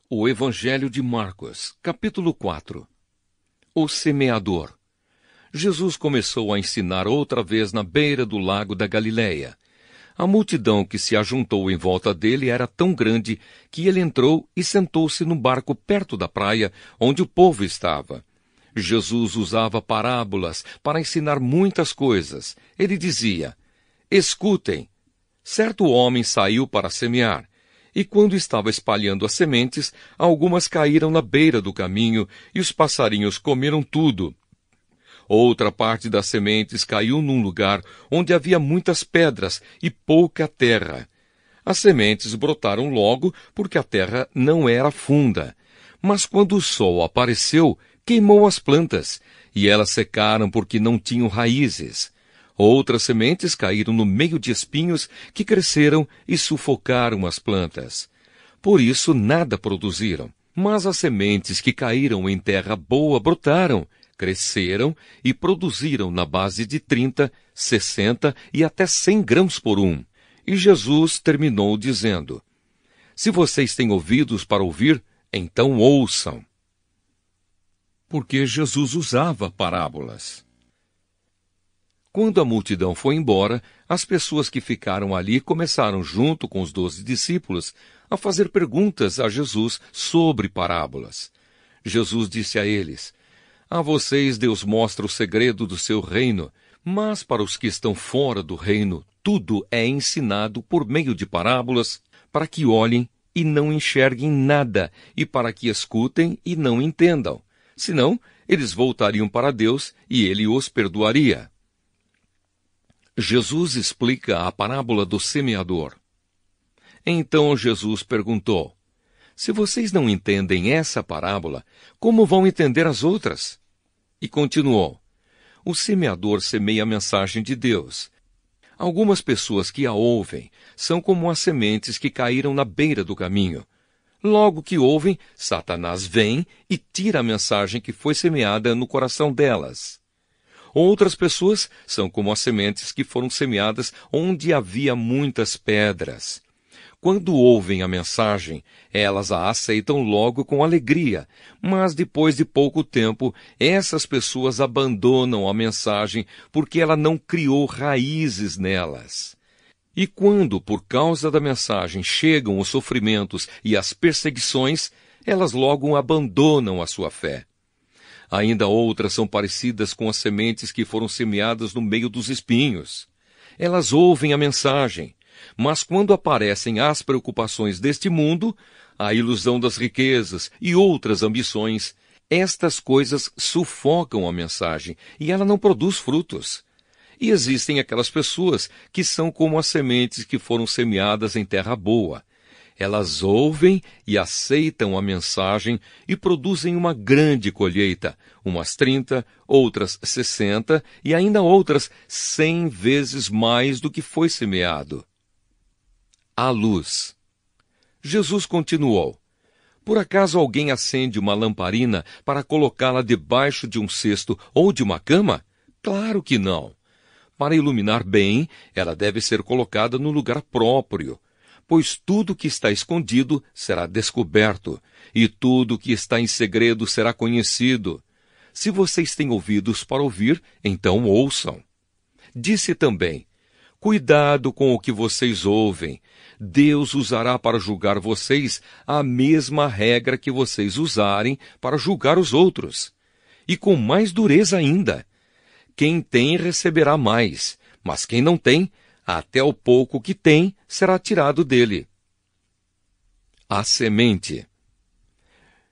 O Evangelho de Marcos, capítulo 4. O semeador. Jesus começou a ensinar outra vez na beira do lago da Galileia. A multidão que se ajuntou em volta dele era tão grande que ele entrou e sentou-se no barco perto da praia, onde o povo estava. Jesus usava parábolas para ensinar muitas coisas. Ele dizia: escutem, certo homem saiu para semear. E quando estava espalhando as sementes, algumas caíram na beira do caminho, e os passarinhos comeram tudo. Outra parte das sementes caiu num lugar onde havia muitas pedras e pouca terra. As sementes brotaram logo, porque a terra não era funda. Mas quando o sol apareceu, queimou as plantas, e elas secaram porque não tinham raízes. Outras sementes caíram no meio de espinhos que cresceram e sufocaram as plantas. Por isso nada produziram. Mas as sementes que caíram em terra boa brotaram, cresceram e produziram na base de 30, 60 e até 100 grãos por um. E Jesus terminou dizendo: se vocês têm ouvidos para ouvir, então ouçam. Porque Jesus usava parábolas. Quando a multidão foi embora, as pessoas que ficaram ali começaram, junto com os 12 discípulos, a fazer perguntas a Jesus sobre parábolas. Jesus disse a eles: a vocês Deus mostra o segredo do seu reino, mas para os que estão fora do reino, tudo é ensinado por meio de parábolas, para que olhem e não enxerguem nada, e para que escutem e não entendam. Senão, eles voltariam para Deus e ele os perdoaria. Jesus explica a parábola do semeador. Então Jesus perguntou: se vocês não entendem essa parábola, como vão entender as outras? E continuou: o semeador semeia a mensagem de Deus. Algumas pessoas que a ouvem são como as sementes que caíram na beira do caminho. Logo que ouvem, Satanás vem e tira a mensagem que foi semeada no coração delas. Outras pessoas são como as sementes que foram semeadas onde havia muitas pedras. Quando ouvem a mensagem, elas a aceitam logo com alegria, mas depois de pouco tempo, essas pessoas abandonam a mensagem porque ela não criou raízes nelas. E quando, por causa da mensagem, chegam os sofrimentos e as perseguições, elas logo abandonam a sua fé. Ainda outras são parecidas com as sementes que foram semeadas no meio dos espinhos. Elas ouvem a mensagem, mas quando aparecem as preocupações deste mundo, a ilusão das riquezas e outras ambições, estas coisas sufocam a mensagem e ela não produz frutos. E existem aquelas pessoas que são como as sementes que foram semeadas em terra boa. Elas ouvem e aceitam a mensagem e produzem uma grande colheita, umas 30, outras 60 e ainda outras 100 vezes mais do que foi semeado. A luz. Jesus continuou: por acaso alguém acende uma lamparina para colocá-la debaixo de um cesto ou de uma cama? Claro que não. Para iluminar bem, ela deve ser colocada no lugar próprio, pois tudo que está escondido será descoberto, e tudo que está em segredo será conhecido. Se vocês têm ouvidos para ouvir, então ouçam. Disse também: cuidado com o que vocês ouvem. Deus usará para julgar vocês a mesma regra que vocês usarem para julgar os outros. E com mais dureza ainda. Quem tem receberá mais, mas quem não tem, até o pouco que tem será tirado dele. A semente.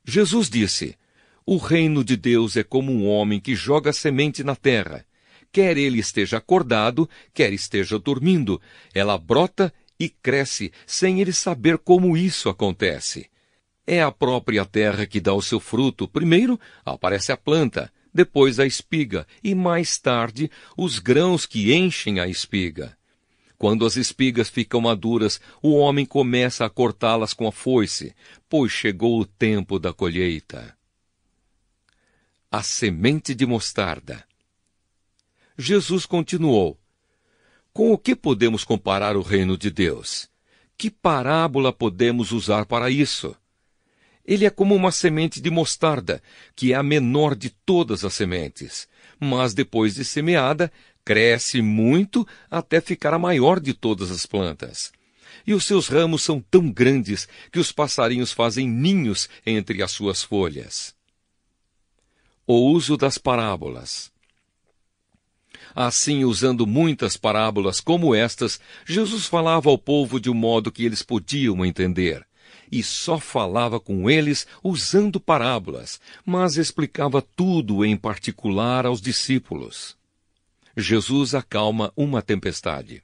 Jesus disse: o reino de Deus é como um homem que joga semente na terra. Quer ele esteja acordado, quer esteja dormindo, ela brota e cresce sem ele saber como isso acontece. É a própria terra que dá o seu fruto. Primeiro aparece a planta, depois a espiga e mais tarde os grãos que enchem a espiga. Quando as espigas ficam maduras, o homem começa a cortá-las com a foice, pois chegou o tempo da colheita. A semente de mostarda. Jesus continuou: com o que podemos comparar o reino de Deus? Que parábola podemos usar para isso? Ele é como uma semente de mostarda, que é a menor de todas as sementes. Mas depois de semeada, cresce muito até ficar a maior de todas as plantas. E os seus ramos são tão grandes que os passarinhos fazem ninhos entre as suas folhas. O uso das parábolas. Assim, usando muitas parábolas como estas, Jesus falava ao povo de um modo que eles podiam entender. E só falava com eles usando parábolas, mas explicava tudo em particular aos discípulos. Jesus acalma uma tempestade.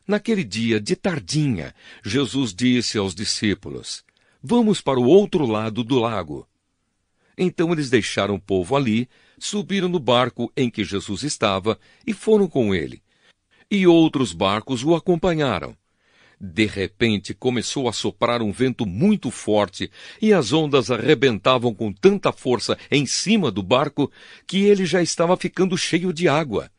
Naquele dia, de tardinha, Jesus disse aos discípulos: "Vamos para o outro lado do lago." Então eles deixaram o povo ali, subiram no barco em que Jesus estava e foram com ele. E outros barcos o acompanharam. De repente começou a soprar um vento muito forte e as ondas arrebentavam com tanta força em cima do barco que ele já estava ficando cheio de água.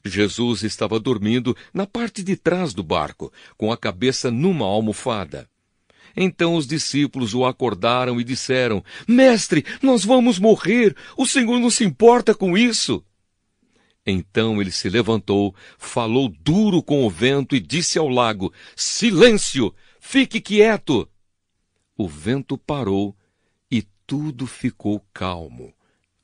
Jesus estava dormindo na parte de trás do barco, com a cabeça numa almofada. Então os discípulos o acordaram e disseram: "Mestre, nós vamos morrer! O Senhor não se importa com isso!" Então ele se levantou, falou duro com o vento e disse ao lago: "Silêncio! Fique quieto!" O vento parou e tudo ficou calmo.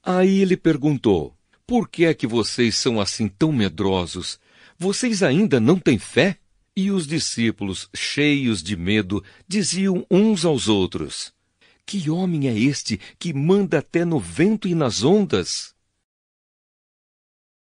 Aí ele perguntou: "Por que é que vocês são assim tão medrosos? Vocês ainda não têm fé?" E os discípulos, cheios de medo, diziam uns aos outros: "Que homem é este que manda até no vento e nas ondas?"